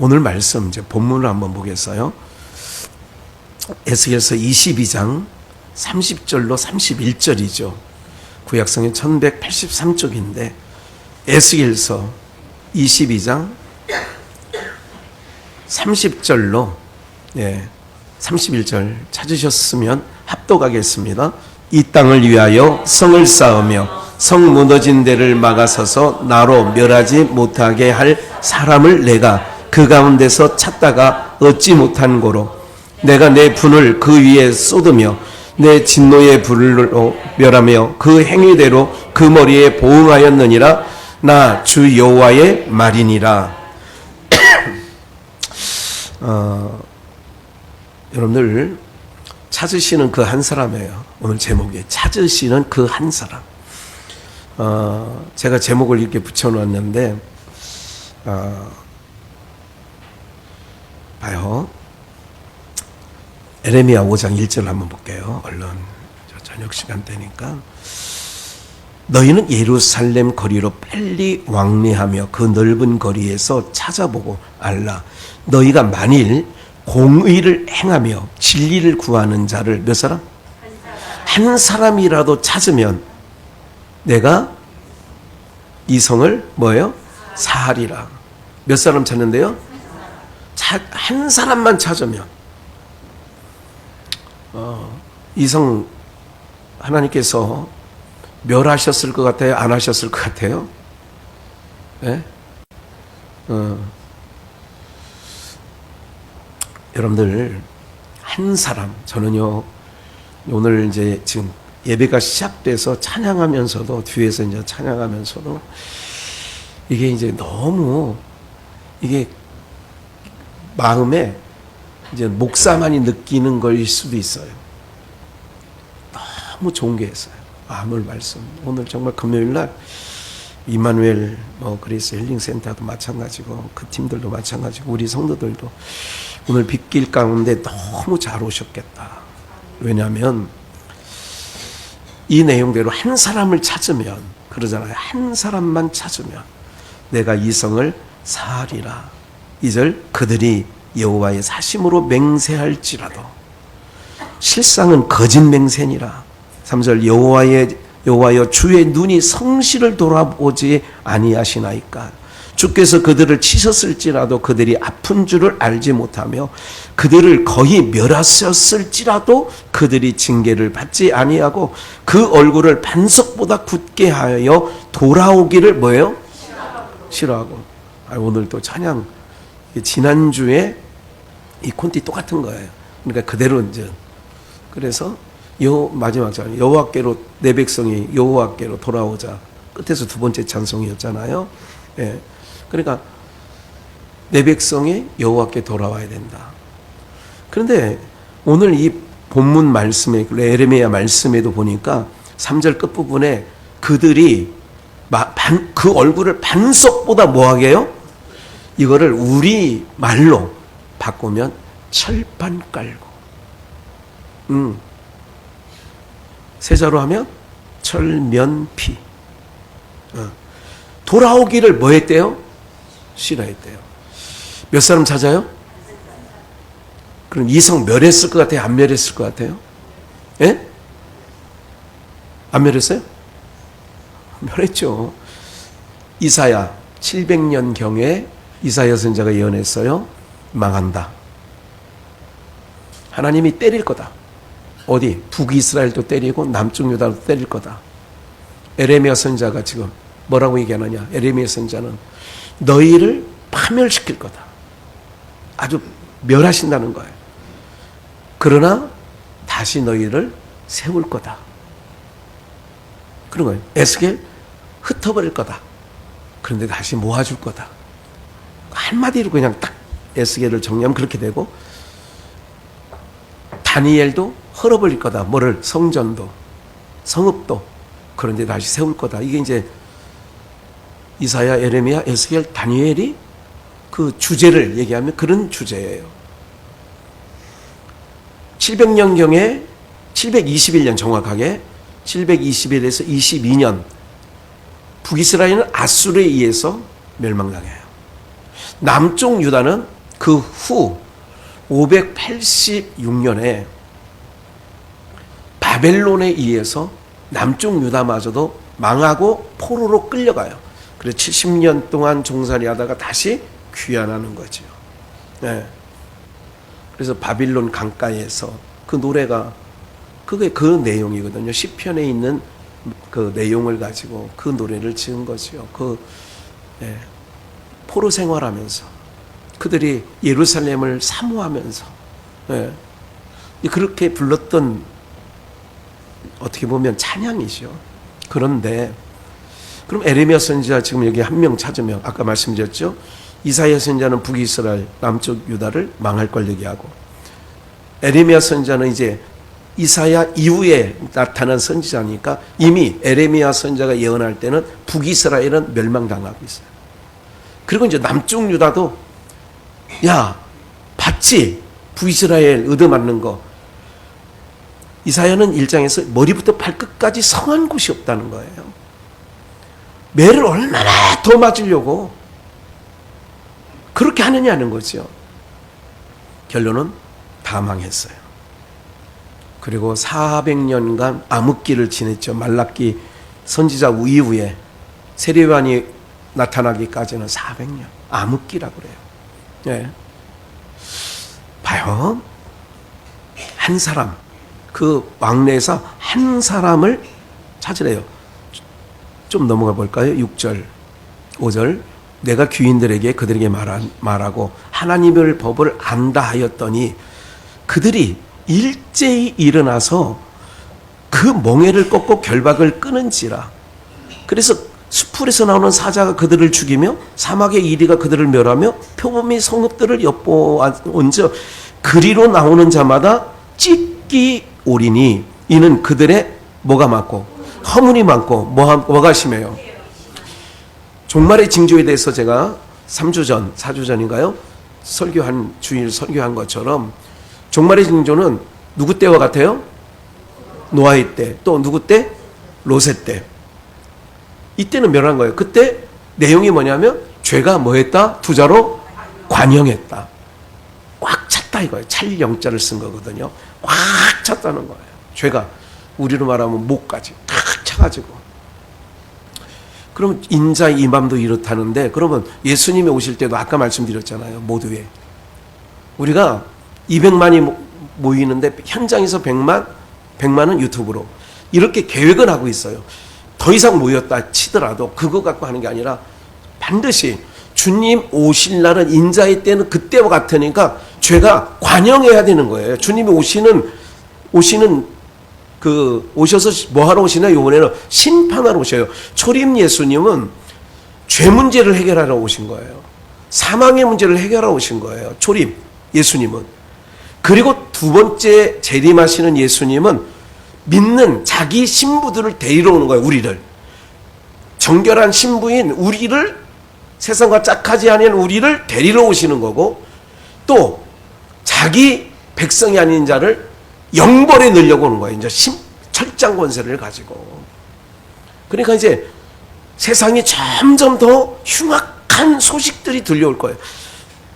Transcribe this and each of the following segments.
오늘 말씀 이제 본문을 한번 보겠어요. 에스겔서 22장 30절로 31절이죠. 구약성경 1183쪽인데 에스겔서 22장 30절로 31절 찾으셨으면 합독하겠습니다. 이 땅을 위하여 성을 쌓으며 성 무너진 데를 막아서서 나로 멸하지 못하게 할 사람을 내가 그 가운데서 찾다가 얻지 못한 고로 내가 내 분을 그 위에 쏟으며 내 진노의 불로 멸하며 그 행위대로 그 머리에 보응하였느니라. 나 주 여호와의 말이니라. 여러분들 찾으시는 그 한 사람이에요. 오늘 제목에 찾으시는 그 한 사람. 제가 제목을 이렇게 붙여놨는데 봐요. 에레미야 5장 1절 한번 볼게요. 얼른 저녁 시간 되니까. 너희는 예루살렘 거리로 빨리 왕래하며 그 넓은 거리에서 찾아보고 알라. 너희가 만일 공의를 행하며 진리를 구하는 자를 몇 사람? 한 사람이라도 찾으면 내가 이 성을 뭐예요? 사하리라. 몇 사람 찾는데요? 한 사람만 찾으면 이 성 하나님께서 멸하셨을 것 같아요? 안 하셨을 것 같아요? 네? 여러분들 한 사람, 저는요 오늘 이제 지금 예배가 시작돼서 찬양하면서도 뒤에서 이제 찬양하면서도 이게 이제 너무 이게 마음에 이제 목사만이 느끼는 거일 수도 있어요. 너무 좋은 게 있어요. 오늘 말씀. 오늘 정말 금요일 날 이마누엘 그리스 힐링센터도 마찬가지고 그 팀들도 마찬가지고 우리 성도들도 오늘 빗길 가운데 너무 잘 오셨겠다. 왜냐하면 이 내용대로 한 사람을 찾으면 그러잖아요. 한 사람만 찾으면 내가 이 성을 사하리라. 2절 그들이 여호와의 사심으로 맹세할지라도 실상은 거짓 맹세니라. 3절 여호와여 주의 눈이 성실을 돌아보지 아니하시나이까. 주께서 그들을 치셨을지라도 그들이 아픈 줄을 알지 못하며 그들을 거의 멸하셨을지라도 그들이 징계를 받지 아니하고 그 얼굴을 반석보다 굳게 하여 돌아오기를 뭐예요? 싫어하고. 오늘 또 찬양 지난주에 이 콘티 똑같은 거예요. 그러니까 그대로 이제 그래서 마지막 절 여호와께로 내 백성이 여호와께로 돌아오자. 끝에서 두 번째 찬송이었잖아요. 예. 그러니까 내 백성이 여호와께 돌아와야 된다. 그런데 오늘 이 본문 말씀에 에레미야 말씀에도 보니까 3절 끝부분에 그들이 그 얼굴을 반석보다 뭐하게 해요? 이거를 우리 말로 바꾸면 철판 깔고 세자로 하면 철면피 돌아오기를 뭐 했대요? 싫어했대요. 몇 사람 찾아요? 그럼 이성 멸했을 것 같아요? 안 멸했을 것 같아요? 예? 안 멸했어요? 멸했죠. 이사야 700년경에 이사야 선지자가 예언했어요. 망한다. 하나님이 때릴 거다. 어디? 북이스라엘도 때리고 남쪽 유다도 때릴 거다. 에레미야 선지자가 지금 뭐라고 얘기하느냐? 에레미야 선지자는 너희를 파멸시킬 거다. 아주 멸하신다는 거예요. 그러나 다시 너희를 세울 거다. 그런 거예요. 에스겔 흩어버릴 거다. 그런데 다시 모아줄 거다. 한마디로 그냥 딱 에스겔을 정리하면 그렇게 되고 다니엘도 헐어버릴 거다. 뭐를? 성전도 성읍도. 그런데 다시 세울 거다. 이게 이제 이사야, 에레미야, 에스겔, 다니엘이 그 주제를 얘기하면 그런 주제예요. 700년경에 721년 정확하게 721에서 22년 북이스라엘은 아수르에 의해서 멸망당해요. 남쪽 유다는 그 후 586년에 바벨론에 의해서 남쪽 유다마저도 망하고 포로로 끌려가요. 그래서 70년 동안 종살이 하다가 다시 귀환하는 거죠. 네. 그래서 바빌론 강가에서 그 노래가 그게 그 내용이거든요. 시편에 있는 그 내용을 가지고 그 노래를 지은 거죠. 네. 포로 생활하면서 그들이 예루살렘을 사모하면서 네. 그렇게 불렀던 어떻게 보면 찬양이죠. 그런데 그럼 에레미야 선지자 지금 여기 한 명 찾으면 아까 말씀드렸죠. 이사야 선지자는 북이스라엘 남쪽 유다를 망할 걸 얘기하고 에레미야 선지자는 이제 이사야 이후에 나타난 선지자니까 이미 에레미야 선지자가 예언할 때는 북이스라엘은 멸망당하고 있어요. 그리고 이제 남쪽 유다도 야 봤지 북이스라엘 얻어맞는 거. 이사야는 1장에서 머리부터 발끝까지 성한 곳이 없다는 거예요. 매를 얼마나 더 맞으려고 그렇게 하느냐는 거죠. 결론은 다 망했어요. 그리고 400년간 암흑기를 지냈죠. 말라기 선지자 이후에 세례요한이 나타나기까지는 400년 암흑기라고 그래요. 네. 봐요. 한 사람 그 왕래에서 한 사람을 찾으래요. 좀 넘어가 볼까요? 6절 5절 내가 귀인들에게 그들에게 말하고 하나님의 법을 안다 하였더니 그들이 일제히 일어나서 그 멍에를 꺾고 결박을 끊은지라. 그래서 수풀에서 나오는 사자가 그들을 죽이며 사막의 이리가 그들을 멸하며 표범이 성읍들을 엿보아온즉 그리로 나오는 자마다 찢기 오리니 이는 그들의 뭐가 많고 허물이 많고 뭐가 심해요. 종말의 징조에 대해서 제가 3주 전 4주 전인가요? 주일 설교한 것처럼 종말의 징조는 누구 때와 같아요? 노아의 때. 또 누구 때? 롯의 때. 이때는 멸한 거예요. 그때 내용이 뭐냐면 죄가 뭐했다? 투자로 관영했다. 꽉 찼다 이거예요. 찰 영자를 쓴 거거든요. 꽉 찼다는 거예요. 죄가 우리로 말하면 목까지 꽉 차가지고. 그럼 인자의 임함도 이렇다는데 그러면 예수님이 오실 때도 아까 말씀드렸잖아요. 모두에. 우리가 200만이 모이는데 현장에서 100만은 유튜브로 이렇게 계획은 하고 있어요. 더 이상 모였다 치더라도 그거 갖고 하는 게 아니라 반드시 주님 오실 날은 인자의 때는 그때와 같으니까 죄가 관영해야 되는 거예요. 주님이 오셔서 뭐 하러 오시나? 이번에는 심판하러 오셔요. 초림 예수님은 죄 문제를 해결하러 오신 거예요. 사망의 문제를 해결하러 오신 거예요. 초림 예수님은. 그리고 두 번째 재림하시는 예수님은 믿는 자기 신부들을 데리러 오는 거예요. 우리를. 정결한 신부인 우리를 세상과 짝하지 않은 우리를 데리러 오시는 거고 또 자기 백성이 아닌 자를 영벌에 넣으려고 오는 거예요. 이제 철장 권세를 가지고. 그러니까 이제 세상이 점점 더 흉악한 소식들이 들려올 거예요.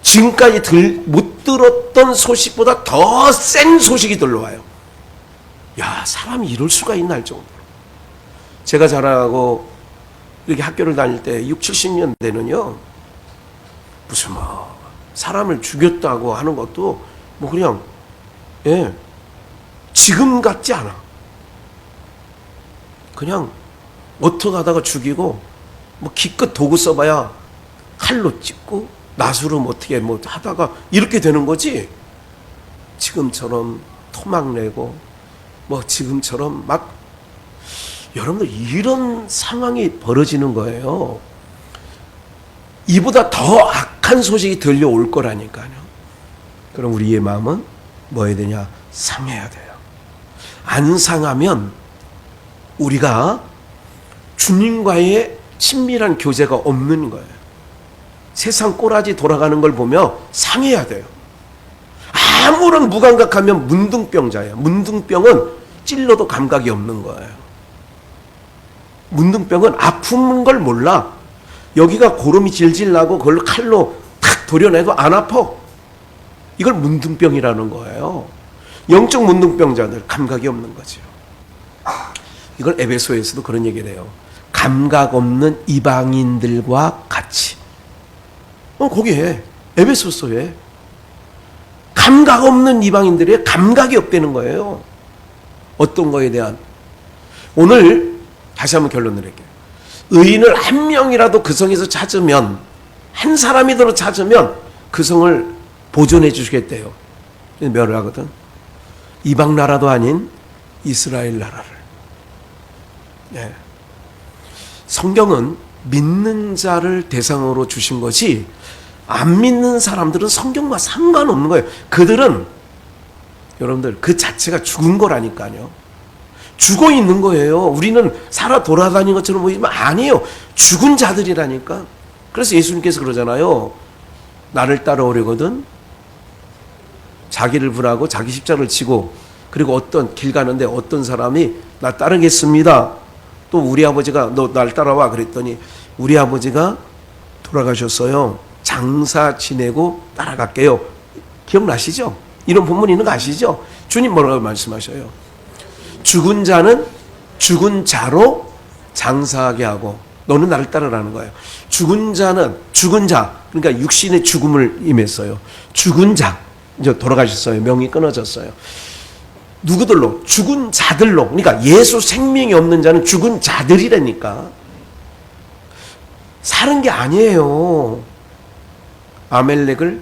지금까지 못 들었던 소식보다 더 센 소식이 들려와요. 야, 사람이 이럴 수가 있나 할 정도로. 제가 자라고 이렇게 학교를 다닐 때 6, 70년대는요. 무슨 사람을 죽였다고 하는 것도 그냥 지금 같지 않아. 그냥 어떻게 하다가 죽이고 기껏 도구 써봐야 칼로 찢고 낫으로 어떻게 하다가 이렇게 되는 거지. 지금처럼 토막 내고 지금처럼 여러분들 이런 상황이 벌어지는 거예요. 이보다 더 악한 소식이 들려올 거라니까요. 그럼 우리의 마음은 뭐 해야 되냐? 상해야 돼요. 안 상하면 우리가 주님과의 친밀한 교제가 없는 거예요. 세상 꼬라지 돌아가는 걸 보며 상해야 돼요. 아무런 무감각하면 문둥병자예요. 문둥병은 찔러도 감각이 없는 거예요. 문둥병은 아픈 걸 몰라. 여기가 고름이 질질 나고 그걸 칼로 탁 도려내도 안 아파. 이걸 문둥병이라는 거예요. 영적 문둥병자들, 감각이 없는 거죠. 이걸 에베소에서도 그런 얘기를 해요. 감각 없는 이방인들과 같이. 거기에 에베소서에 감각 없는 이방인들의 감각이 없다는 거예요. 어떤 거에 대한. 오늘 다시 한번 결론 내릴게요. 의인을 한 명이라도 그 성에서 찾으면, 한 사람이라도 찾으면 그 성을 보존해 주시겠대요. 멸하거든. 이방 나라도 아닌 이스라엘 나라를. 네. 성경은 믿는 자를 대상으로 주신 것이 안 믿는 사람들은 성경과 상관없는 거예요. 그들은 여러분들 그 자체가 죽은 거라니까요. 죽어 있는 거예요. 우리는 살아 돌아다니는 것처럼 보이지만 아니에요. 죽은 자들이라니까. 그래서 예수님께서 그러잖아요. 나를 따라오려거든 자기를 부하고 자기 십자가를 지고, 그리고 어떤 길 가는데 어떤 사람이 나 따르겠습니다. 또 우리 아버지가 너 날 따라와 그랬더니 우리 아버지가 돌아가셨어요. 장사 지내고 따라갈게요. 기억나시죠? 이런 본문 있는 거 아시죠? 주님 뭐라고 말씀하셔요? 죽은 자는 죽은 자로 장사하게 하고 너는 나를 따르라는 거예요. 죽은 자는 죽은 자, 그러니까 육신의 죽음을 임했어요. 죽은 자, 이제 돌아가셨어요. 명이 끊어졌어요. 누구들로? 죽은 자들로. 그러니까 예수 생명이 없는 자는 죽은 자들이라니까. 사는 게 아니에요. 아멜렉을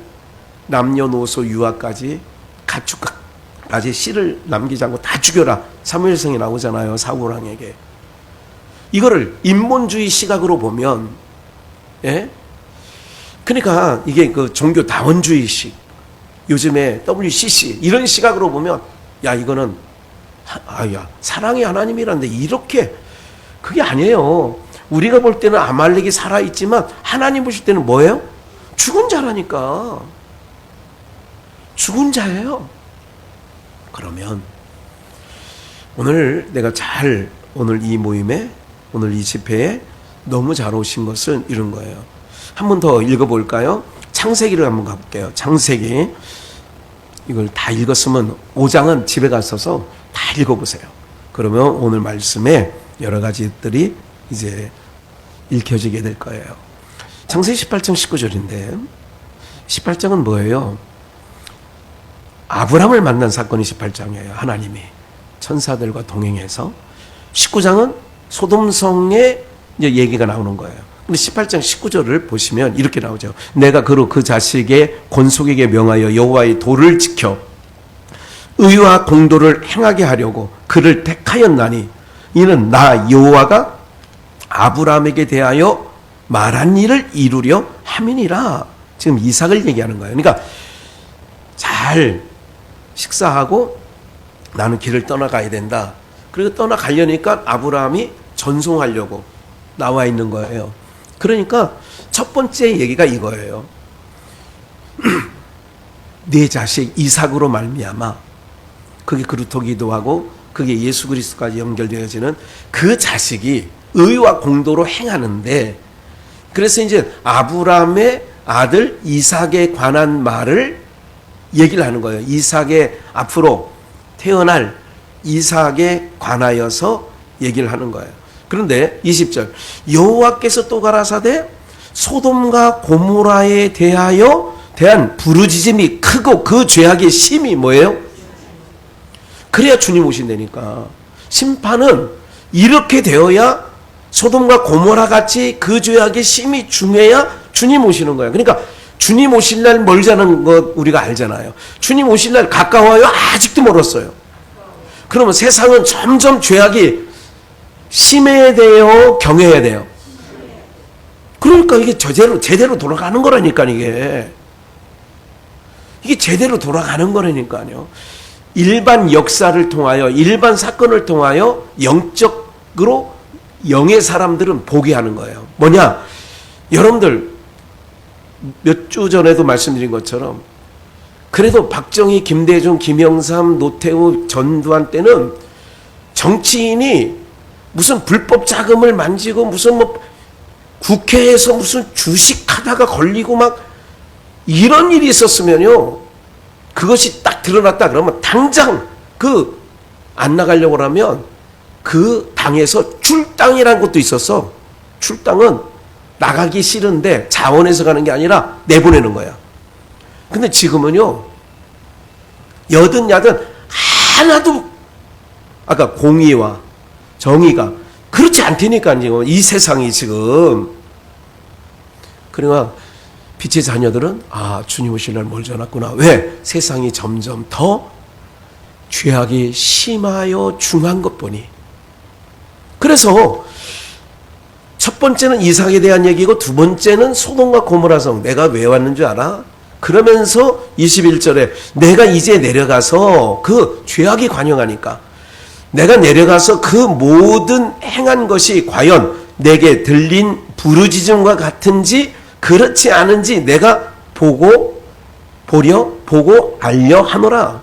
남녀노소 유아까지 가축까지 씨를 남기지 않고 다 죽여라. 사무엘성에 나오잖아요. 사울왕에게. 이거를 인본주의 시각으로 보면, 예? 그러니까 이게 그 종교 다원주의식, 요즘에 WCC 이런 시각으로 보면, 야 이거는 야 사랑의 하나님이라는데 이렇게, 그게 아니에요. 우리가 볼 때는 아말렉이 살아있지만 하나님 보실 때는 뭐예요? 죽은 자라니까. 죽은 자예요. 그러면 오늘 내가 오늘 이 모임에, 오늘 이 집회에 너무 잘 오신 것은 이런 거예요. 한 번 더 읽어볼까요? 창세기를 한번 가볼게요. 창세기. 이걸 다 읽었으면 5장은 집에 가셔서 다 읽어보세요. 그러면 오늘 말씀에 여러 가지들이 이제 읽혀지게 될 거예요. 창세기 18장 19절인데 18장은 뭐예요? 아브람을 만난 사건이 18장이에요. 하나님이 천사들과 동행해서. 19장은 소돔성의 이제 얘기가 나오는 거예요. 근데 18장 19절을 보시면 이렇게 나오죠. 내가 그로 그 자식의 권속에게 명하여 여호와의 도를 지켜 의와 공도를 행하게 하려고 그를 택하였나니 이는 나 여호와가 아브라함에게 대하여 말한 일을 이루려 함이니라. 지금 이삭을 얘기하는 거예요. 그러니까 잘 식사하고 나는 길을 떠나가야 된다. 그리고 떠나가려니까 아브라함이 전송하려고 나와 있는 거예요. 그러니까 첫 번째 얘기가 이거예요. 내 자식 이삭으로 말미암아, 그게 그루터기도 하고 그게 예수 그리스도까지 연결되어지는 그 자식이 의와 공도로 행하는데, 그래서 이제 아브라함의 아들 이삭에 관한 말을 얘기를 하는 거예요. 이삭의 앞으로 태어날 이삭에 관하여서 얘기를 하는 거예요. 그런데 20절 여호와께서 또 가라사대 소돔과 고모라에 대한 부르짖음이 크고 그 죄악의 심이 뭐예요? 그래야 주님 오신다니까. 심판은 이렇게 되어야, 소돔과 고모라 같이 그 죄악의 심이 중해야 주님 오시는 거예요. 그러니까 주님 오실 날 멀자는 것 우리가 알잖아요. 주님 오실 날 가까워요? 아직도 멀었어요. 그러면 세상은 점점 죄악이 심해야 돼요? 경해야 돼요? 그러니까 이게 제대로 돌아가는 거라니까. 이게 제대로 돌아가는 거라니까요. 일반 역사를 통하여, 일반 사건을 통하여 영적으로 영의 사람들은 보게 하는 거예요. 뭐냐? 여러분들 몇 주 전에도 말씀드린 것처럼, 그래도 박정희, 김대중, 김영삼, 노태우, 전두환 때는 정치인이 무슨 불법 자금을 만지고 무슨 뭐 국회에서 무슨 주식하다가 걸리고 막 이런 일이 있었으면요, 그것이 딱 드러났다 그러면 당장 안 나가려고 하면 그 당에서 출당이라는 것도 있었어. 출당은 나가기 싫은데 자원해서 가는 게 아니라 내보내는 거야. 근데 지금은요, 여든 야든 하나도 아까 공의와 정의가 그렇지 않다니까요. 이 세상이 지금. 그러니까 빛의 자녀들은 주님 오실 날 멀지 않았구나. 왜? 세상이 점점 더 죄악이 심하여 중한 것뿐이. 그래서 첫 번째는 이삭에 대한 얘기고 두 번째는 소돔과 고모라 성. 내가 왜 왔는 줄 알아? 그러면서 21절에 내가 이제 내려가서 그 죄악이 관영하니까 내가 내려가서 그 모든 행한 것이 과연 내게 들린 부르짖음과 같은지 그렇지 않은지 내가 보고 알려 하노라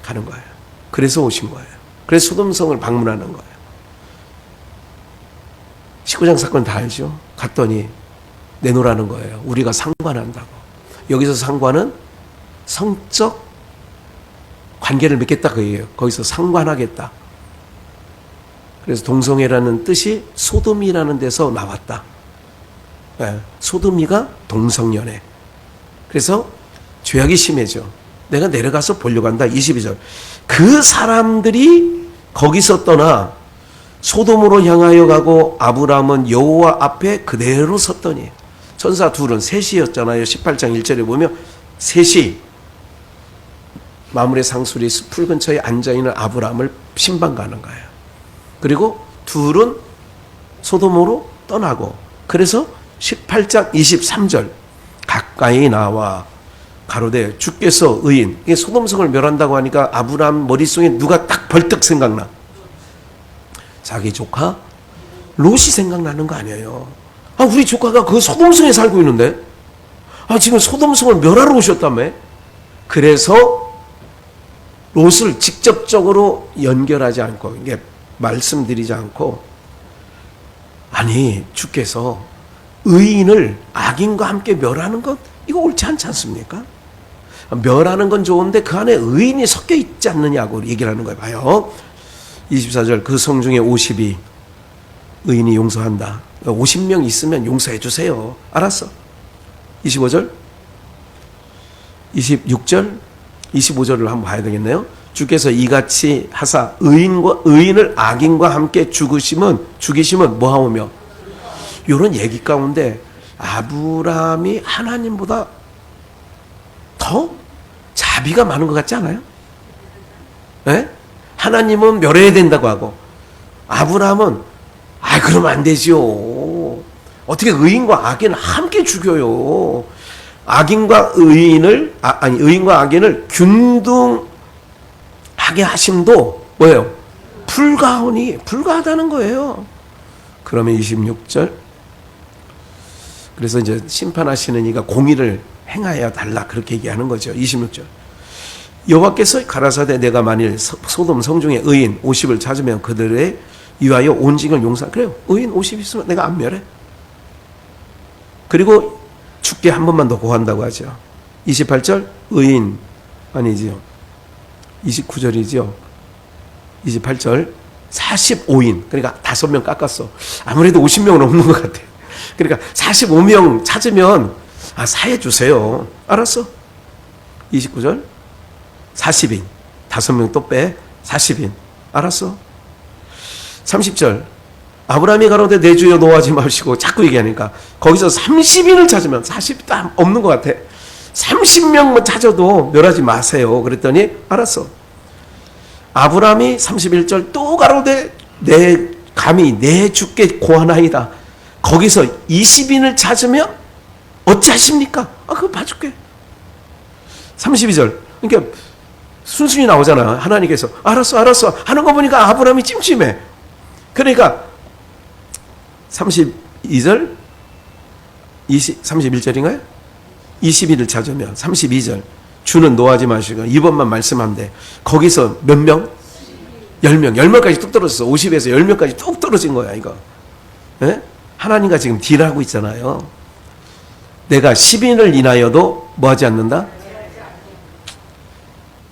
가는 거예요. 그래서 오신 거예요. 그래서 소돔성을 방문하는 거예요. 19장 사건 다 알죠? 갔더니 내놓으라는 거예요. 우리가 상관한다고. 여기서 상관은 성적 관계를 맺겠다 그예요. 거기서 상관하겠다. 그래서 동성애라는 뜻이 소돔이라는 데서 나왔다. 네, 소돔이가 동성연애. 그래서 죄악이 심해져. 내가 내려가서 보려고 한다. 22절. 그 사람들이 거기서 떠나 소돔으로 향하여 가고 아브라함은 여호와 앞에 그대로 섰더니 천사 둘은 셋이었잖아요. 18장 1절에 보면 셋이 마물의 상수리 풀 근처에 앉아있는 아브라함을 신방가는 거예요. 그리고 둘은 소돔으로 떠나고 그래서 18장 23절 가까이 나와 가로되 주께서 의인. 이게 소돔성을 멸한다고 하니까 아브라함 머릿속에 누가 딱 벌떡 생각나? 자기 조카 롯이 생각나는 거 아니에요. 우리 조카가 그 소돔성에 살고 있는데 지금 소돔성을 멸하러 오셨다며. 그래서 롯을 직접적으로 연결하지 않고 이게 말씀드리지 않고 아니 주께서 의인을 악인과 함께 멸하는 것 이거 옳지 않지 않습니까? 멸하는 건 좋은데 그 안에 의인이 섞여 있지 않느냐고 얘기를 하는 거예요. 봐요. 24절 그 성 중에 50이 의인이 용서한다. 50명 있으면 용서해 주세요. 알았어. 25절 26절 25절을 한번 봐야 되겠네요. 주께서 이같이 하사 의인을 악인과 함께 죽이심은 뭐하오며 이런 얘기 가운데 아브라함이 하나님보다 더 자비가 많은 것 같지 않아요? 네? 하나님은 멸해야 된다고 하고 아브라함은 그러면 안 되지요. 어떻게 의인과 악인을 함께 죽여요? 악인과 의인과 악인을 균등하게 하심도 뭐예요? 불가하다는 거예요. 그러면 26절 그래서 이제 심판하시는 이가 공의를 행하여 달라 그렇게 얘기하는 거죠. 26절 여호와께서 가라사대 내가 만일 소돔 성중에 의인 50을 찾으면 그들의 위하여 온 징을 용서. 그래요. 의인 50 있으면 내가 안 멸해. 그리고 죽게 한 번만 더 고한다고 하죠. 28절 의인 아니지요. 29절이죠. 28절 45인 그러니까 5명 깎았어. 아무래도 50명은 없는 것 같아. 그러니까 45명 찾으면 사해 주세요. 알았어. 29절 40인 5명 또 빼 40인 알았어. 30절 아브라함이 가로되 내 주여 노하지 마시고 자꾸 얘기하니까 거기서 30인을 찾으면 40도 없는 것 같아. 30명만 찾아도 멸하지 마세요. 그랬더니 알았어. 아브라함이 31절 또 가로되 감히 내 주께 고하나이다. 거기서 20인을 찾으면 어찌하십니까? 그거 봐줄게. 32절 그러니까 순순히 나오잖아. 하나님께서 알았어 하는 거 보니까 아브라함이 찜찜해. 그러니까 32절 31절인가요? 20일을 찾으면 32절 주는 노하지 마시고 이번만 말씀하면 돼. 거기서 몇 명? 10명 10명까지 뚝 떨어졌어. 50에서 10명까지 뚝 떨어진 거야 이거. 네? 하나님과 지금 딜하고 있잖아요. 내가 10인을 인하여도 뭐하지 않는다?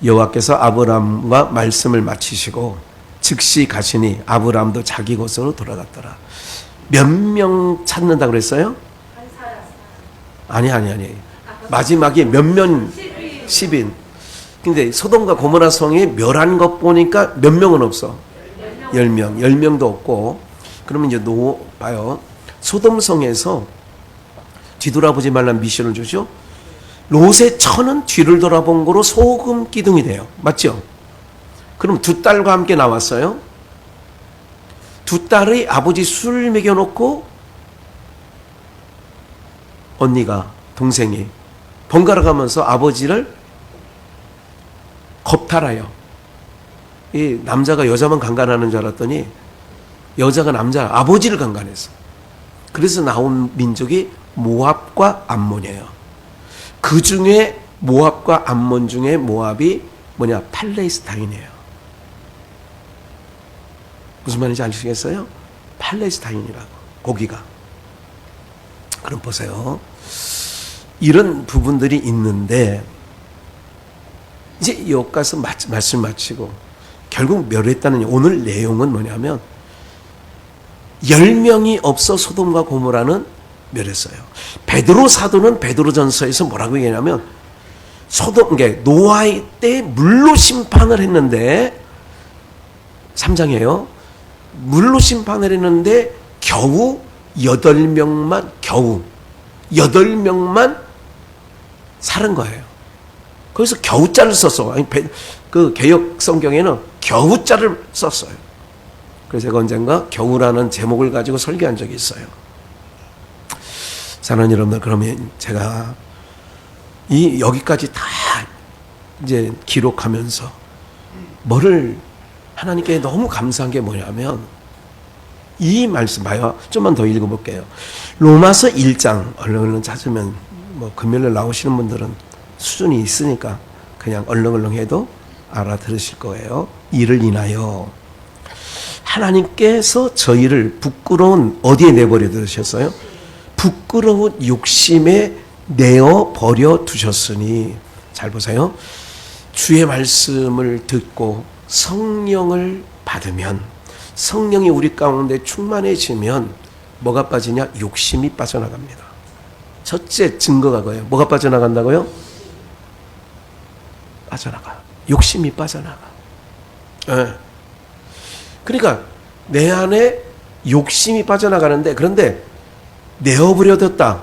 여호와께서 아브라함과 말씀을 마치시고 즉시 가시니 아브라함도 자기 곳으로 돌아갔더라. 몇 명 찾는다 그랬어요? 아니. 마지막에 몇 명? 10인. 근데 소돔과 고모라 성이 멸한 것 보니까 몇 명은 없어? 10명. 10명도 없고. 그러면 이제 봐요. 소돔 성에서 뒤돌아보지 말라는 미션을 주죠. 롯의 처는 뒤를 돌아본 거로 소금 기둥이 돼요. 맞죠? 그럼 두 딸과 함께 나왔어요. 두 딸의 아버지 술 먹여놓고 언니가, 동생이 번갈아 가면서 아버지를 겁탈아요. 이 남자가 여자만 강간하는 줄 알았더니 여자가 남자 아버지를 강간했어. 그래서 나온 민족이 모압과 암몬이에요. 그 중에 모압과 암몬 중에 모압이 뭐냐? 팔레스타인이에요. 무슨 말인지 아시겠어요? 팔레스타인이라고, 거기가. 그럼 보세요. 이런 부분들이 있는데 이제 여기까지 말씀 마치고 결국 멸했다는 오늘 내용은 뭐냐면 10명이 없어 소돔과 고모라는 멸했어요. 베드로 사도는 베드로전서에서 뭐라고 얘기하냐면 노아의 때 물로 심판을 했는데 3장이에요. 물로 심판을 했는데 겨우 8명만 살은 거예요. 거기서 겨우자를 썼어. 아니, 그 개역 성경에는 겨우자를 썼어요. 그래서 제가 언젠가 겨우라는 제목을 가지고 설교한 적이 있어요. 사랑하는 여러분들, 그러면 제가 여기까지 다 이제 기록하면서 하나님께 너무 감사한 게 뭐냐면 이 말씀 봐요. 좀만 더 읽어볼게요. 로마서 1장 얼른 찾으면 금요일에 나오시는 분들은 수준이 있으니까 그냥 얼렁얼렁 해도 알아들으실 거예요. 이를 인하여 하나님께서 저희를 부끄러운 어디에 내버려 두셨어요? 부끄러운 욕심에 내어 버려 두셨으니, 잘 보세요. 주의 말씀을 듣고 성령을 받으면, 성령이 우리 가운데 충만해지면 뭐가 빠지냐? 욕심이 빠져나갑니다. 첫째 증거가 뭐예요? 뭐가 빠져나간다고요? 빠져나가. 욕심이 빠져나가. 네. 그러니까 내 안에 욕심이 빠져나가는데, 그런데 내어버려뒀다.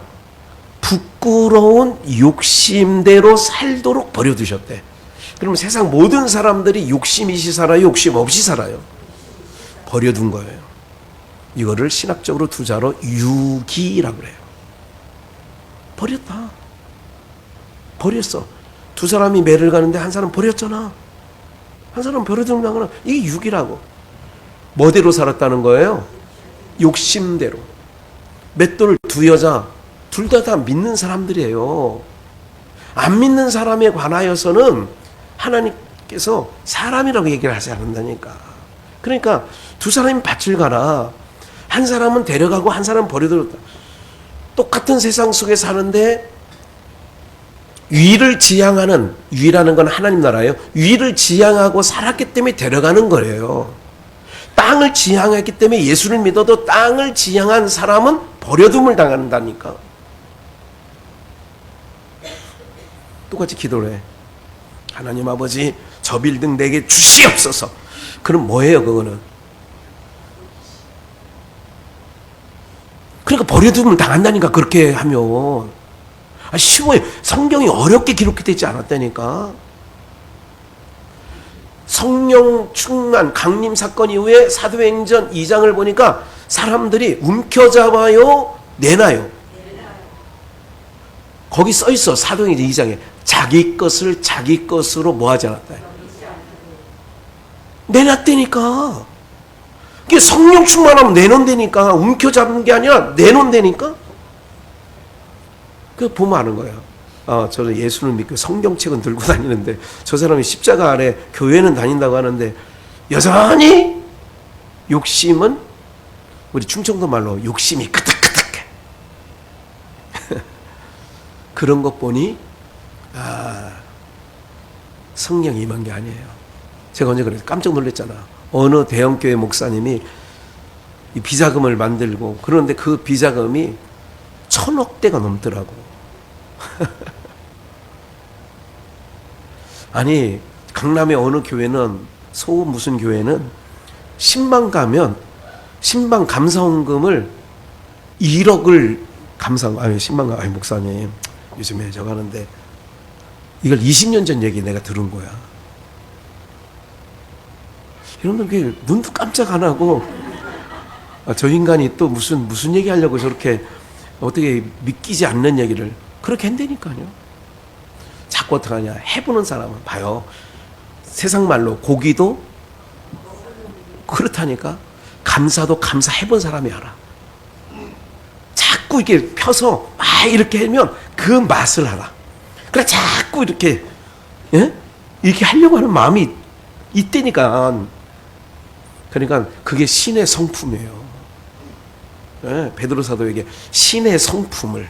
부끄러운 욕심대로 살도록 버려두셨대. 그러면 세상 모든 사람들이 욕심이시 살아요? 욕심 없이 살아요? 버려둔 거예요. 이거를 신학적으로 두 자로 유기라고 그래요. 버렸다. 버렸어. 두 사람이 매를 가는데 한 사람 버렸잖아. 한 사람 버려둔 거는 이게 유기라고. 뭐대로 살았다는 거예요? 욕심대로. 맷돌 두 여자 둘 다 믿는 사람들이에요. 안 믿는 사람에 관하여서는 하나님께서 사람이라고 얘기를 하지 않는다니까. 그러니까 두 사람이 밭을 가라. 한 사람은 데려가고 한 사람은 버려뒀다. 똑같은 세상 속에 사는데 위를 지향하는, 위라는 건 하나님 나라예요. 위를 지향하고 살았기 때문에 데려가는 거예요. 땅을 지향했기 때문에 예수를 믿어도 땅을 지향한 사람은 버려둠을 당한다니까. 똑같이 기도를 해. 하나님 아버지, 저 빌딩 내게 주시옵소서. 그럼 뭐예요, 그거는? 그러니까 버려둠을 당한다니까, 그렇게 하면. 쉬워요. 성경이 어렵게 기록되지 않았다니까. 성령 충만 강림 사건 이후에 사도행전 2장을 보니까 사람들이 움켜잡아요, 내놔요. 거기 써 있어. 사도행전 2장에 자기 것을 자기 것으로 뭐 하지 않았다. 내놨다니까. 이게 성령 충만하면 내놓는다니까. 움켜잡는 게 아니라 내놓는다니까. 그 보면 아는 거예요. 저는 예수를 믿고 성경책은 들고 다니는데 저 사람이 십자가 아래 교회는 다닌다고 하는데 여전히 욕심은, 우리 충청도 말로 욕심이 크득크득해. 그런 것 보니 성령이 임한 게 아니에요. 제가 언제 그랬어요? 깜짝 놀랐잖아. 어느 대형교회 목사님이 이 비자금을 만들고, 그런데 그 비자금이 1,000억대가 넘더라고. 아니, 강남의 어느 교회는, 무슨 교회는 10만 가면 10만 감사원금을 1억을 감사원금, 10만 가, 목사님 요즘에 저거 하는데, 이걸 20년 전 얘기 내가 들은 거야. 여러분들 눈도 깜짝 안 하고, 저 인간이 또 무슨 얘기 하려고 저렇게 어떻게 믿기지 않는 얘기를 그렇게 한다니까요. 자꾸 어떻게 하냐. 해보는 사람은 봐요. 세상 말로 고기도 그렇다니까. 감사도 감사해본 사람이 알아. 자꾸 이렇게 펴서 막 이렇게 하면 그 맛을 알아. 그래 자꾸 이렇게 이렇게 하려고 하는 마음이 있다니까. 그러니까 그게 신의 성품이에요. 베드로 사도에게 신의 성품을,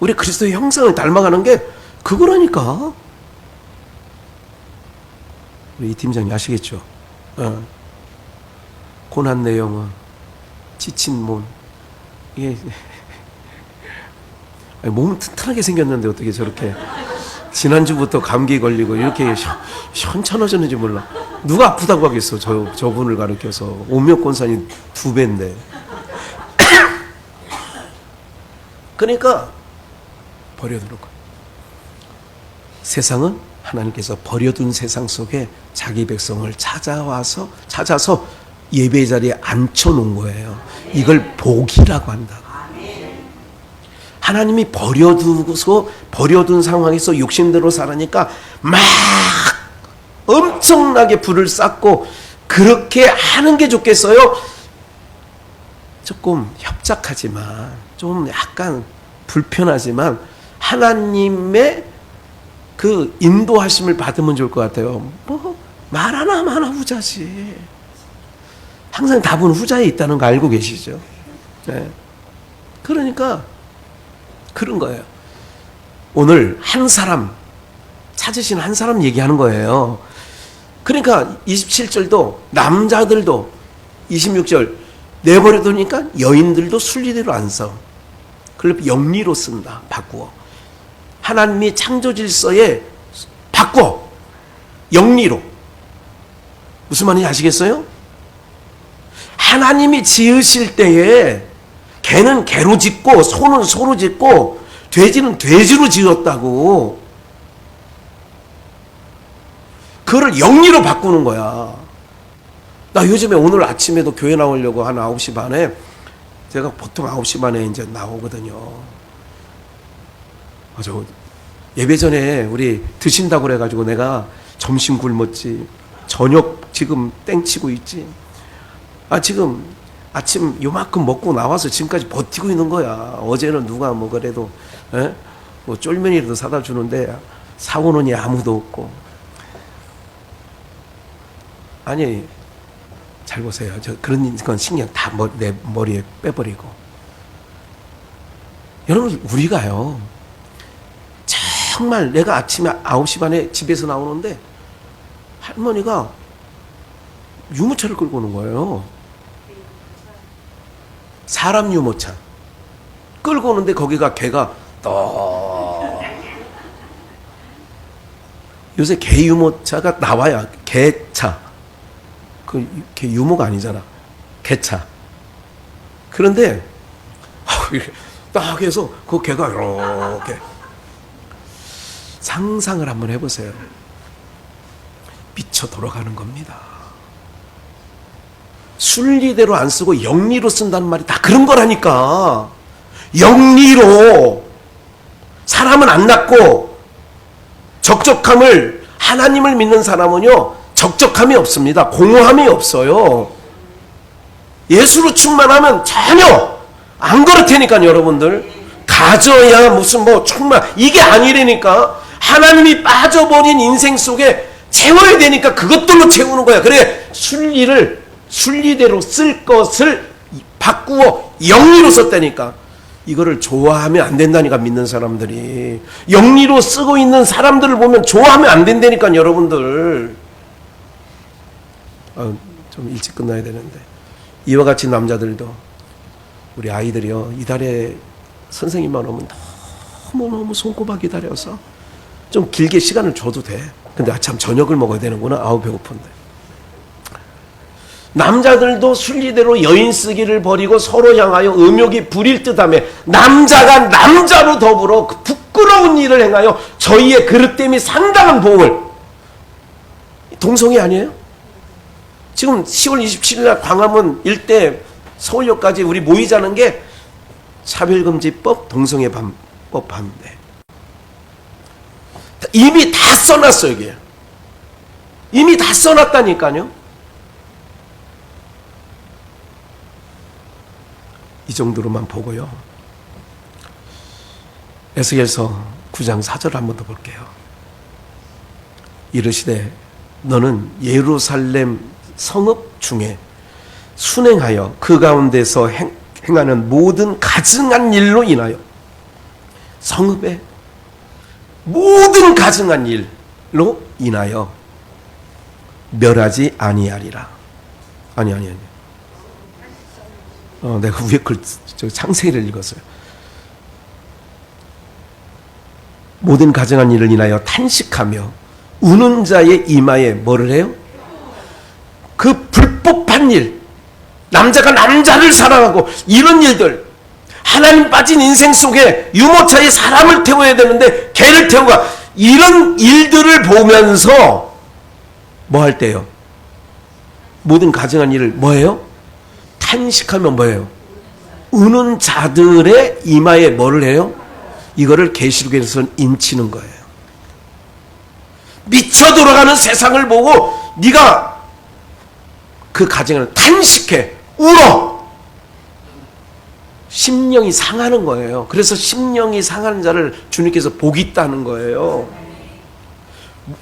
우리 그리스도의 형상을 닮아가는 게 그거라니까. 우리 이 팀장님 아시겠죠? 고난 내 영혼, 지친 몸. 이게 몸은 튼튼하게 생겼는데 어떻게 저렇게 지난주부터 감기 걸리고 이렇게 현찮아졌는지 몰라. 누가 아프다고 하겠어. 저분을 가르쳐서. 오묘권산이 2배인데. 그러니까 버려두는 거예요. 세상은 하나님께서 버려둔 세상 속에 자기 백성을 찾아서 예배 자리에 앉혀놓은 거예요. 이걸 복이라고 한다. 하나님이 버려둔 상황에서 욕심대로 살으니까 막 엄청나게 불을 쌓고, 그렇게 하는 게 좋겠어요? 조금 협착하지만, 좀 약간 불편하지만 하나님의 그 인도하심을 받으면 좋을 것 같아요. 말 하나만 하나 후자지. 항상 답은 후자에 있다는 거 알고 계시죠? 네. 그러니까 그런 거예요. 오늘 찾으신 한 사람 얘기하는 거예요. 그러니까 27절도 남자들도 26절 내버려두니까 여인들도 순리대로 안 써. 그걸 영리로 쓴다. 바꾸어. 하나님이 창조 질서에 바꿔. 영리로. 무슨 말인지 아시겠어요? 하나님이 지으실 때에 개는 개로 짓고 소는 소로 짓고 돼지는 돼지로 지었다고. 그거를 영리로 바꾸는 거야. 나 요즘에 오늘 아침에도 교회 나오려고 한 9시 반에, 제가 보통 9시 반에 이제 나오거든요. 저 예배 전에 우리 드신다고 그래가지고 내가 점심 굶었지. 저녁 지금 땡치고 있지. 지금 아침 요만큼 먹고 나와서 지금까지 버티고 있는 거야. 어제는 누가 뭐 그래도 뭐 쫄면이라도 사다 주는데 사오느니 아무도 없고. 아니, 잘 보세요. 그런 건 신경 다 내 머리에 빼버리고. 여러분, 우리가요, 정말 내가 아침에 9시 반에 집에서 나오는데 할머니가 유모차를 끌고 오는 거예요. 사람 유모차 끌고 오는데 거기가 개가 요새 개 유모차가 나와야 개차. 개 유모가 아니잖아. 개차. 그런데 이렇게 딱 해서 그 개가 이렇게, 상상을 한번 해보세요. 미쳐 돌아가는 겁니다. 순리대로 안 쓰고 영리로 쓴다는 말이 다 그런 거라니까. 영리로 사람은 안 낳고, 적적함을, 하나님을 믿는 사람은요 적적함이 없습니다. 공허함이 없어요. 예수로 충만하면 전혀 안 그렇다니까요. 여러분들 가져야 무슨 뭐 충만, 이게 아니라니까. 하나님이 빠져버린 인생 속에 채워야 되니까 그것들로 채우는 거야. 그래 순리대로 쓸 것을 바꾸어 영리로 썼다니까. 이거를 좋아하면 안 된다니까, 믿는 사람들이. 영리로 쓰고 있는 사람들을 보면 좋아하면 안 된다니까, 여러분들. 좀 일찍 끝나야 되는데. 이와 같이 남자들도, 우리 아이들이요, 이달에 선생님만 오면 너무너무 손꼽아 기다려서 좀 길게 시간을 줘도 돼. 근데 참 저녁을 먹어야 되는구나. 아우, 배고픈데. 남자들도 순리대로 여인 쓰기를 버리고 서로 향하여 음욕이 부릴 듯하며 남자가 남자로 더불어 그 부끄러운 일을 행하여 저희의 그릇됨이 상당한 보응을. 동성애 아니에요? 지금 10월 27일 날 광화문 일대 서울역까지 우리 모이자는 게 차별금지법, 동성애법 반대. 이미 다 써놨어, 여기. 이미 다 써놨다니까요. 이 정도로만 보고요. 에스겔서 9장 4절 한 번 더 볼게요. 이르시되 너는 예루살렘 성읍 중에 순행하여 그 가운데서 행하는 모든 가증한 일로 인하여, 성읍의 모든 가증한 일로 인하여 멸하지 아니하리라. 아니. 내가 위에 창세기를 읽었어요. 모든 가증한 일을 인하여 탄식하며 우는 자의 이마에 뭐를 해요? 그 불법한 일, 남자가 남자를 사랑하고 이런 일들, 하나님 빠진 인생 속에 유모차에 사람을 태워야 되는데 개를 태우가, 이런 일들을 보면서 뭐 할 때요? 모든 가증한 일을 뭐예요? 탄식하면 뭐예요? 우는 자들의 이마에 뭐를 해요? 이거를 계시록에서는 인치는 거예요. 미쳐 돌아가는 세상을 보고 네가 그 가정을 탄식해, 울어. 심령이 상하는 거예요. 그래서 심령이 상하는 자를 주님께서 복이 있다는 거예요.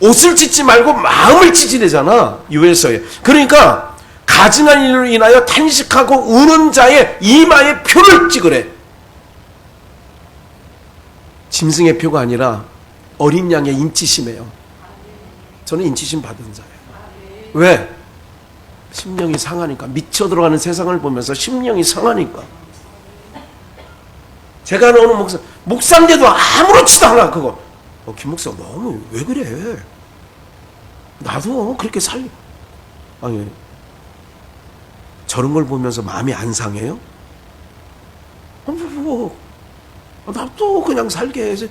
옷을 찢지 말고 마음을 찢으래잖아, 유에서에. 그러니까 가증한 일로 인하여 탄식하고 우는 자의 이마에 표를 찍으래. 짐승의 표가 아니라 어린 양의 인치심이에요. 저는 인치심 받은 자예요. 왜? 심령이 상하니까. 미쳐 들어가는 세상을 보면서 심령이 상하니까. 제가 아는 어느 목사인데도 아무렇지도 않아, 그거. 김 목사 너무 왜 그래? 나도 그렇게 아니, 저런 걸 보면서 마음이 안 상해요? 나도 그냥 살게 해서.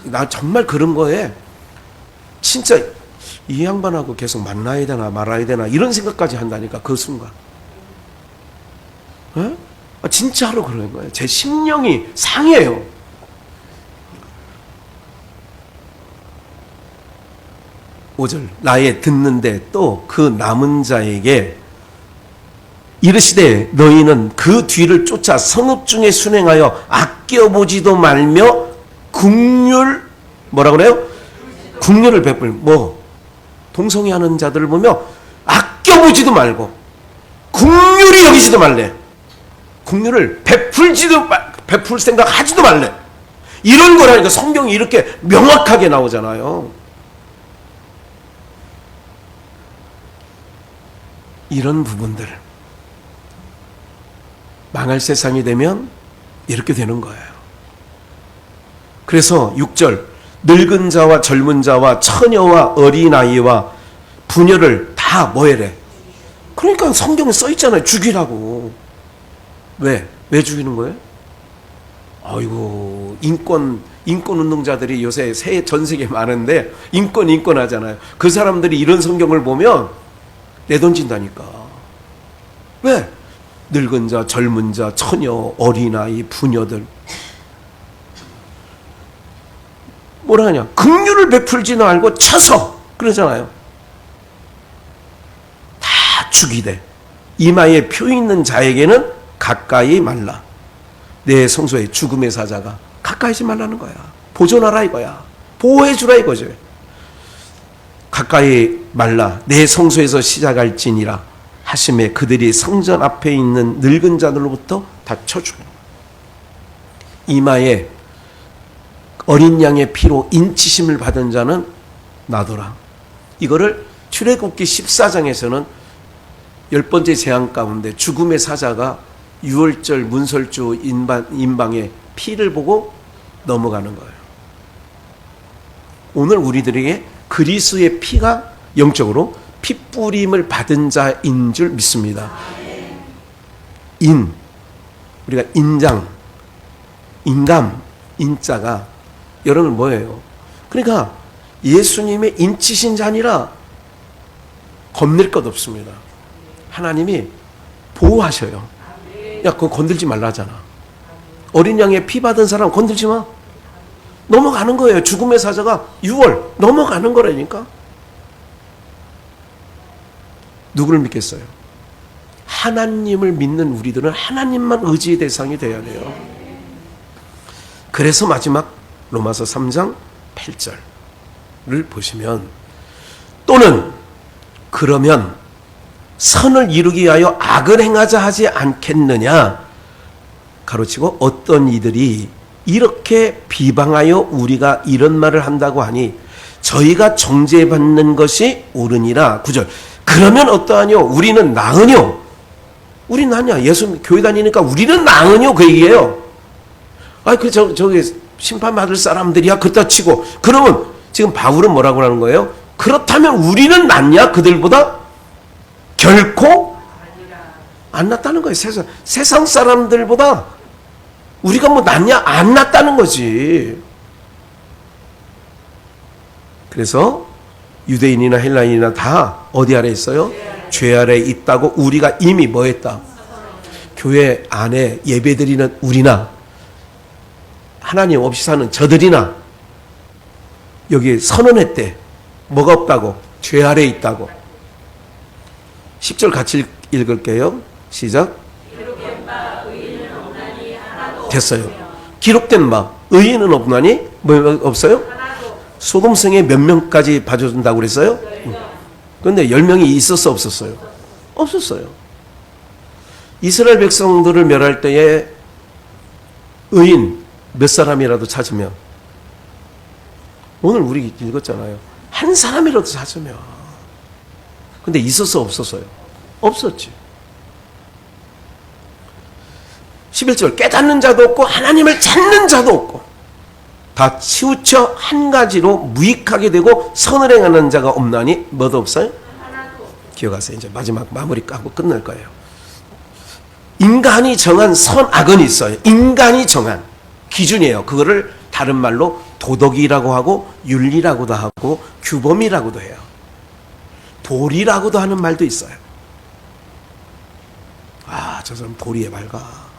나 정말 그런 거에 진짜 이 양반하고 계속 만나야 되나 말아야 되나 이런 생각까지 한다니까, 그 순간. 진짜로 그러는 거예요. 제 심령이 상해요. 나의 듣는데 또 그 남은 자에게 이르시되 너희는 그 뒤를 쫓아 성읍 중에 순행하여 아껴보지도 말며 국률, 뭐라 그래요? 국률을 베풀, 동성애하는 자들을 보며 아껴보지도 말고 국률이 여기지도 말래. 국률을 베풀 생각하지도 말래. 이런 거라니까. 성경이 이렇게 명확하게 나오잖아요. 이런 부분들, 망할 세상이 되면 이렇게 되는 거예요. 그래서 6절, 늙은 자와 젊은 자와 처녀와 어린아이와 부녀를 다 뭐해래? 그러니까 성경에 써 있잖아요. 죽이라고. 왜 죽이는 거예요? 아이고, 인권 운동자들이 요새 전 세계에 많은데 인권 하잖아요. 그 사람들이 이런 성경을 보면 내던진다니까. 왜? 늙은 자, 젊은 자, 처녀, 어린아이, 부녀들. 뭐라 하냐? 긍휼을 베풀지는 않고 쳐서 그러잖아요. 다 죽이되 이마에 표 있는 자에게는 가까이 말라. 내 성소에 죽음의 사자가 가까이지 말라는 거야. 보존하라 이거야. 보호해주라 이거죠. 가까이 말라. 내 성소에서 시작할지니라 하심에 그들이 성전 앞에 있는 늙은 자들로부터 다 쳐주고. 이마에 어린 양의 피로 인치심을 받은 자는 나더라. 이거를 출애굽기 14장에서는 10번째 재앙 가운데 죽음의 사자가 유월절 문설주 인방에 피를 보고 넘어가는 거예요. 오늘 우리들에게 그리스도의 피가 영적으로 피뿌림을 받은 자인 줄 믿습니다. 우리가 인장, 인감, 인자가 여러분 뭐예요? 그러니까 예수님의 인치신 자니라 겁낼 것 없습니다. 하나님이 보호하셔요. 야, 그거 건들지 말라잖아. 어린 양의 피 받은 사람 건들지 마. 넘어가는 거예요. 죽음의 사자가 6월 넘어가는 거라니까. 누구를 믿겠어요? 하나님을 믿는 우리들은 하나님만 의지의 대상이 되어야 돼요. 그래서 마지막 로마서 3장 8절을 보시면, 또는 그러면 선을 이루기 위하여 악을 행하자 하지 않겠느냐, 가로치고 어떤 이들이 이렇게 비방하여 우리가 이런 말을 한다고 하니 저희가 정죄받는 것이 옳으니라. 9절. 그러면 어떠하뇨? 우리는 나으뇨? 우리 나냐? 예수 교회 다니니까 우리는 나으뇨? 그 얘기예요. 저기 심판받을 사람들이야 그렇다 치고, 그러면 지금 바울은 뭐라고 하는 거예요? 그렇다면 우리는 낫냐? 그들보다? 결코 안 낫다는 거예요. 세상 사람들보다 우리가 뭐 낫냐? 안 낫다는 거지. 그래서 유대인이나 헬라인이나 다 어디 아래 있어요? 죄 아래 있다고 우리가 이미 뭐 했다? 교회 안에 예배드리는 우리나 하나님 없이 사는 저들이나 여기 선언했대. 뭐가 없다고? 죄 아래 있다고. 10절 같이 읽을게요. 시작. 됐어요. 기록된 바 의인은 없나니? 뭐 없어요? 소돔성에 몇 명까지 봐준다고 그랬어요? 그런데 10명이 있었어 없었어요? 없었어요. 이스라엘 백성들을 멸할 때에 의인 몇 사람이라도 찾으면, 오늘 우리 읽었잖아요. 한 사람이라도 찾으면. 근데 있었어 없었어요? 없었지. 11절. 깨닫는 자도 없고 하나님을 찾는 자도 없고 다 치우쳐 한 가지로 무익하게 되고 선을 행하는 자가 없나니 뭐도 없어요? 기억하세요. 이제 마지막 마무리 까고 끝날 거예요. 인간이 정한 선악은 있어요. 인간이 정한 기준이에요. 그거를 다른 말로 도덕이라고 하고 윤리라고도 하고 규범이라고도 해요. 도리라고도 하는 말도 있어요. 아, 저 사람 도리에 밝아.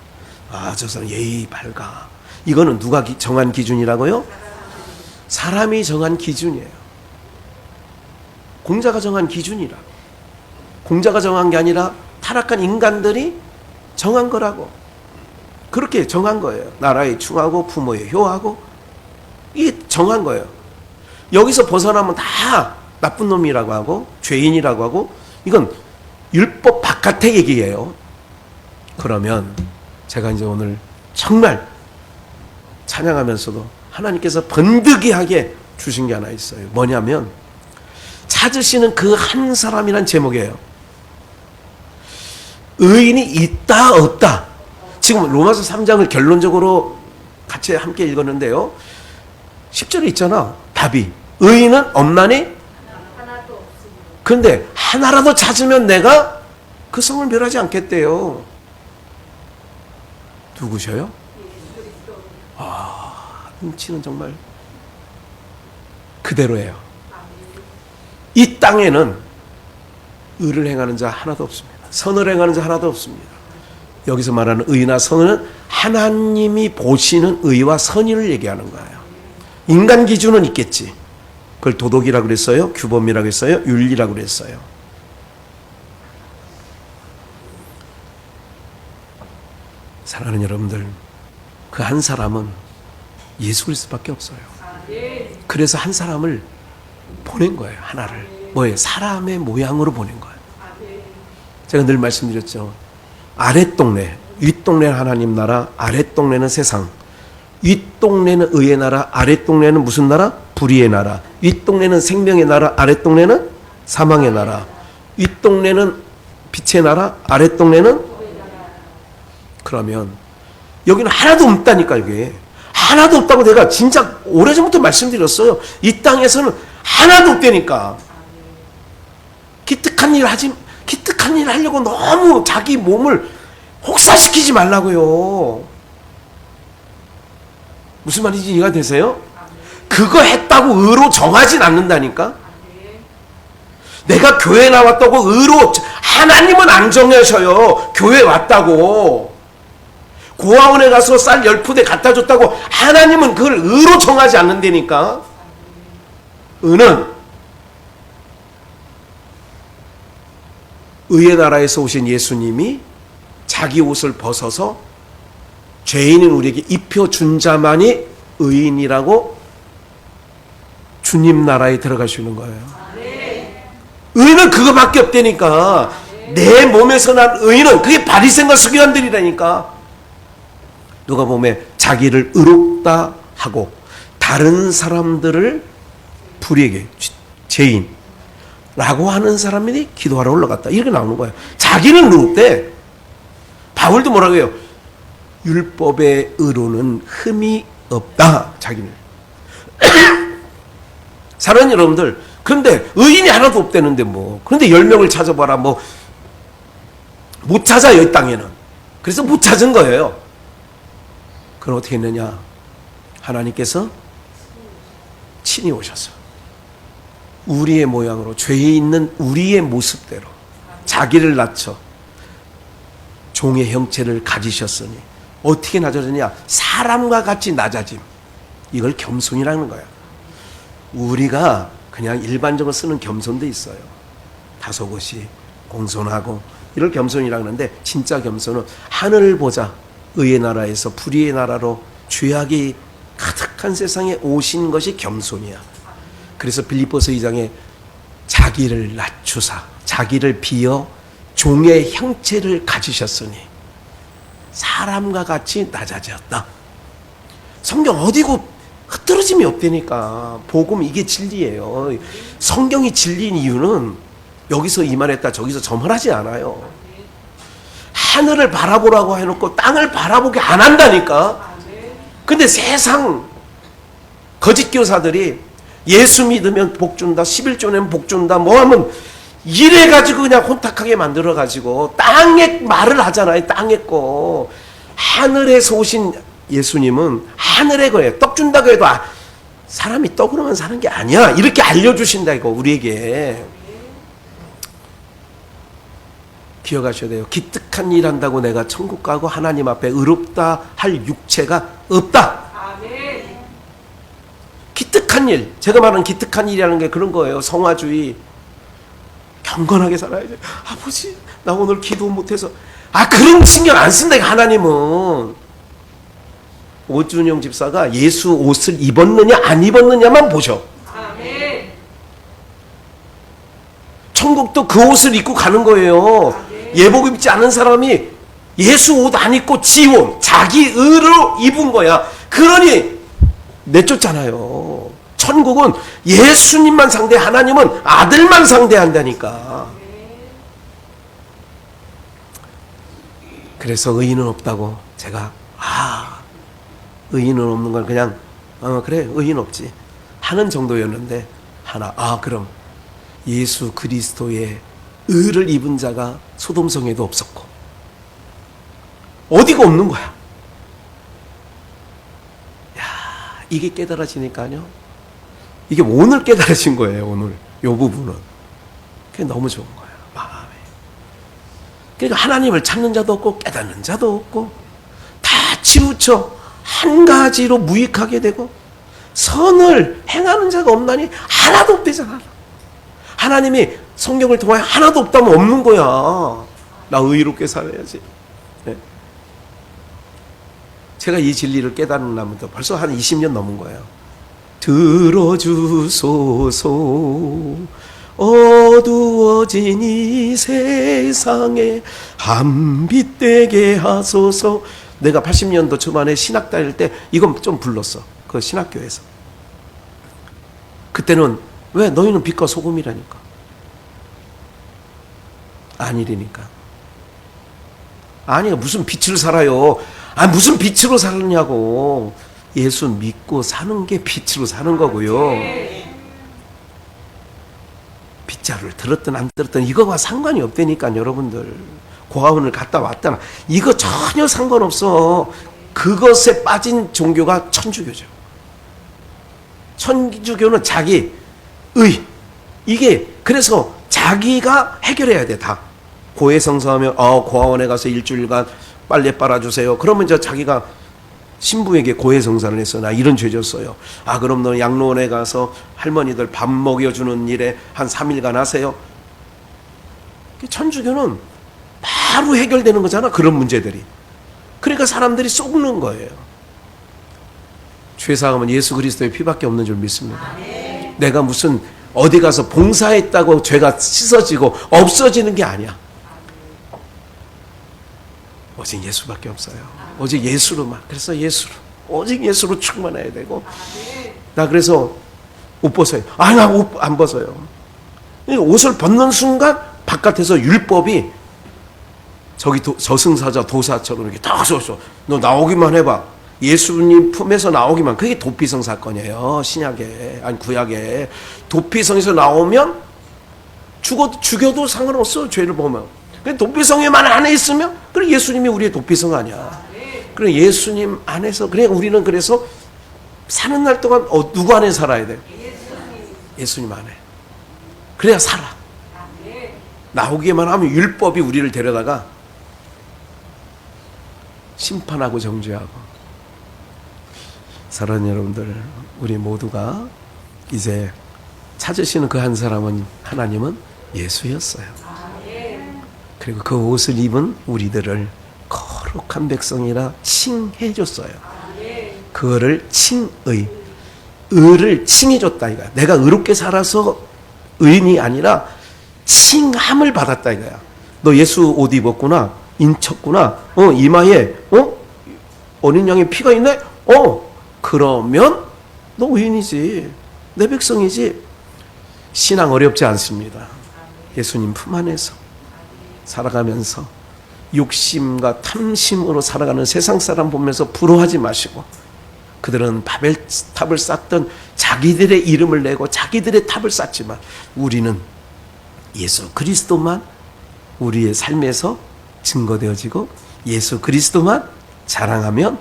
아, 저 사람 예의 밝아. 이거는 누가 정한 기준이라고요? 사람이 정한 기준이에요. 공자가 정한 기준이라. 공자가 정한 게 아니라 타락한 인간들이 정한 거라고. 그렇게 정한 거예요. 나라에 충하고 부모에 효하고 이게 정한 거예요. 여기서 벗어나면 다 나쁜 놈이라고 하고 죄인이라고 하고, 이건 율법 바깥의 얘기예요. 그러면 제가 이제 오늘 정말 찬양하면서도 하나님께서 번득이하게 주신 게 하나 있어요. 뭐냐면 찾으시는 그 한 사람이란 제목이에요. 의인이 있다 없다. 지금 로마서 3장을 결론적으로 같이 함께 읽었는데요. 10절에 있잖아. 답이 의인은 없나니? 그런데 하나라도 찾으면 내가 그 성을 멸하지 않겠대요. 누구셔요? 눈치는 정말 그대로예요. 이 땅에는 의를 행하는 자 하나도 없습니다. 선을 행하는 자 하나도 없습니다. 여기서 말하는 의나 선은 하나님이 보시는 의와 선의를 얘기하는 거예요. 인간 기준은 있겠지. 그걸 도덕이라고 그랬어요? 규범이라고 했어요? 윤리라고 그랬어요? 사랑하는 여러분들, 그 한 사람은 예수 그리스도밖에 없어요. 그래서 한 사람을 보낸 거예요. 하나를. 뭐예요? 사람의 모양으로 보낸 거예요. 제가 늘 말씀드렸죠. 아랫동네, 윗동네는 하나님 나라, 아랫동네는 세상. 윗동네는 의의 나라, 아랫동네는 무슨 나라? 불의의 나라. 윗동네는 생명의 나라, 아랫동네는 사망의 나라. 윗동네는 빛의 나라, 아랫동네는. 그러면 여기는 하나도 없다니까. 이게 하나도 없다고 내가 진짜 오래전부터 말씀드렸어요. 이 땅에서는 하나도 없다니까. 기특한 일 하려고 너무 자기 몸을 혹사시키지 말라고요. 무슨 말인지 이해가 되세요? 그거 했다고 의로 정하진 않는다니까. 내가 교회 나왔다고 의로, 하나님은 안 정하셔요. 교회 왔다고. 고아원에 가서 쌀 10푸대 갖다 줬다고 하나님은 그걸 의로 정하지 않는다니까. 의는 의의 나라에서 오신 예수님이 자기 옷을 벗어서 죄인인 우리에게 입혀준 자만이 의인이라고 주님 나라에 들어가시는 거예요. 의는 그거밖에 없다니까. 내 몸에서 난 의는 그게 바리새인과 서기관들이라니까. 누가 보면 자기를 의롭다 하고 다른 사람들을 불의에게 죄인라고 하는 사람이 기도하러 올라갔다. 이렇게 나오는 거예요. 자기는 의롭대. 바울도 뭐라고 해요? 율법의 의로는 흠이 없다. 자기는. 사랑하는 여러분들, 그런데 의인이 하나도 없다는데 뭐. 그런데 10명을 찾아봐라. 뭐 못 찾아요, 이 땅에는. 그래서 못 찾은 거예요. 그럼 어떻게 했느냐? 하나님께서 친히 오셔서 우리의 모양으로, 죄에 있는 우리의 모습대로 자기를 낮춰 종의 형체를 가지셨으니 어떻게 낮아졌냐? 사람과 같이 낮아짐. 이걸 겸손이라는 거야. 우리가 그냥 일반적으로 쓰는 겸손도 있어요. 다소곳이 공손하고 이걸 겸손이라고 하는데, 진짜 겸손은 하늘을 보자 의의 나라에서 불의의 나라로 죄악이 가득한 세상에 오신 것이 겸손이야. 그래서 빌립보서 2장에 자기를 낮추사 자기를 비어 종의 형체를 가지셨으니 사람과 같이 낮아졌다. 성경 어디고 흐트러짐이 없다니까. 복음 이게 진리예요. 성경이 진리인 이유는 여기서 이만했다 저기서 저만하지 않아요. 하늘을 바라보라고 해놓고 땅을 바라보게 안 한다니까. 근데 세상 거짓 교사들이 예수 믿으면 복 준다, 11조 내면 복 준다, 뭐 하면 이래가지고 그냥 혼탁하게 만들어가지고 땅의 말을 하잖아요. 땅의 거. 하늘에서 오신 예수님은 하늘의 거예요. 떡 준다고 해도 사람이 떡으로만 사는 게 아니야. 이렇게 알려주신다 이거 우리에게. 기억하셔야 돼요. 기특한 일 한다고 내가 천국 가고 하나님 앞에 의롭다 할 육체가 없다. 아멘. 기특한 일, 제가 말하는 기특한 일이라는 게 그런 거예요. 성화주의. 경건하게 살아야지. 아버지 나 오늘 기도 못해서. 그런 신경 안 쓴다 하나님은. 오준영 집사가 예수 옷을 입었느냐 안 입었느냐만 보셔. 아멘. 천국도 그 옷을 입고 가는 거예요. 아멘. 예복 입지 않은 사람이 예수 옷 안 입고 지온 자기 의로 입은 거야. 그러니 내쫓잖아요. 천국은 예수님만 상대, 하나님은 아들만 상대한다니까. 그래서 의인은 없다고 제가 의인은 없는 건 그냥 그래 의인 없지 하는 정도였는데, 그럼 예수 그리스도의 의를 입은 자가 소돔성에도 없었고 어디가 없는 거야. 야, 이게 깨달아지니까요. 이게 오늘 깨달아진 거예요. 오늘 요 부분은 그게 너무 좋은 거예요. 마음에. 그러니까 하나님을 찾는 자도 없고 깨닫는 자도 없고 다 치우쳐 한 가지로 무익하게 되고 선을 행하는 자가 없나니 하나도 없대잖아. 하나님이 성경을 통하여 하나도 없다면 없는 거야. 나 의롭게 살아야지. 네. 제가 이 진리를 깨닫는 날부터 벌써 한 20년 넘은 거예요. 들어주소서 어두워진 이 세상에 한빛 되게 하소서. 내가 80년도 초반에 신학 다닐 때 이건 좀 불렀어. 그 신학교에서. 그때는 왜 너희는 빛과 소금이라니까. 아니라니까. 아니 무슨 빛을 살아요. 아 무슨 빛으로 사느냐고. 예수 믿고 사는 게 빛으로 사는 거고요. 빗자루를 들었든 안 들었든 이거와 상관이 없다니까 여러분들. 고아원을 갔다 왔다 이거 전혀 상관없어. 그것에 빠진 종교가 천주교죠. 천주교는 자기 의 이게 그래서 자기가 해결해야 돼. 다 고해성사하면 고아원에 가서 일주일간 빨래 빨아주세요. 그러면 이제 자기가 신부에게 고해성사를 했어. 나 이런 죄 졌어요. 그럼 너 양로원에 가서 할머니들 밥 먹여주는 일에 한 3일간 하세요. 천주교는 바로 해결되는 거잖아. 그런 문제들이. 그러니까 사람들이 속는 거예요. 죄사함은 예수 그리스도의 피밖에 없는 줄 믿습니다. 내가 무슨 어디 가서 봉사했다고 죄가 씻어지고 없어지는 게 아니야. 오직 예수밖에 없어요. 오직 예수로만. 그래서 예수로. 오직 예수로 충만해야 되고. 나 그래서 옷 벗어요. 나 옷 안 벗어요. 옷을 벗는 순간 바깥에서 율법이 저기 저승사자 도사처럼 이렇게 딱 써서 너 나오기만 해봐. 예수님 품에서 나오기만. 그게 도피성 사건이에요. 신약에 아니 구약에 도피성에서 나오면 죽여도 상관없어. 죄를 보면. 도피성에만 안에 있으면 그래 예수님이 우리의 도피성 아니야. 그래 예수님 안에서 그래 우리는 그래서 사는 날 동안 누구 안에 살아야 돼? 예수님 안에. 그래야 살아. 나오기만 하면 율법이 우리를 데려다가 심판하고 정죄하고. 사랑하는 여러분들, 우리 모두가 이제 찾으시는 그 한 사람은 하나님은 예수였어요. 그리고 그 옷을 입은 우리들을 거룩한 백성이라 칭해줬어요. 그거를 칭의, 의를 칭해줬다 이거야. 내가 의롭게 살아서 의인이 아니라 칭함을 받았다 이거야. 너 예수 옷 입었구나, 인쳤구나, 이마에 어린 양의 피가 있네. 그러면 너 의인이지, 내 백성이지. 신앙 어렵지 않습니다. 예수님 품 안에서 살아가면서 욕심과 탐심으로 살아가는 세상 사람 보면서 부러워하지 마시고, 그들은 바벨탑을 쌓던 자기들의 이름을 내고 자기들의 탑을 쌓지만 우리는 예수 그리스도만 우리의 삶에서 증거되어지고 예수 그리스도만 자랑하면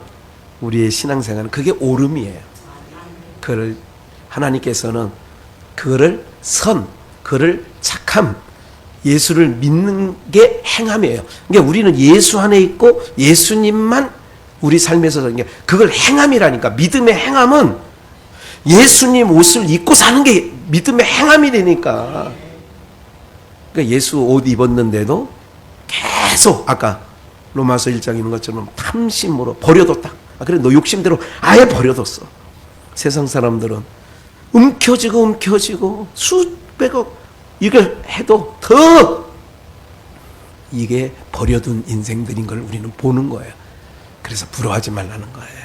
우리의 신앙생활은 그게 오름이에요. 그를 하나님께서는 그를 그를 착함, 예수를 믿는 게 행함이에요. 그러니까 우리는 예수 안에 있고 예수님만 우리 삶에서 그걸 행함이라니까. 믿음의 행함은 예수님 옷을 입고 사는 게 믿음의 행함이 되니까. 그러니까 예수 옷 입었는데도 계속 아까 로마서 1장 있는 것처럼 탐심으로 버려뒀다. 그래 너 욕심대로 아예 버려뒀어. 세상 사람들은 움켜쥐고 수백억 이걸 해도 더 이게 버려둔 인생들인 걸 우리는 보는 거예요. 그래서 부러워하지 말라는 거예요.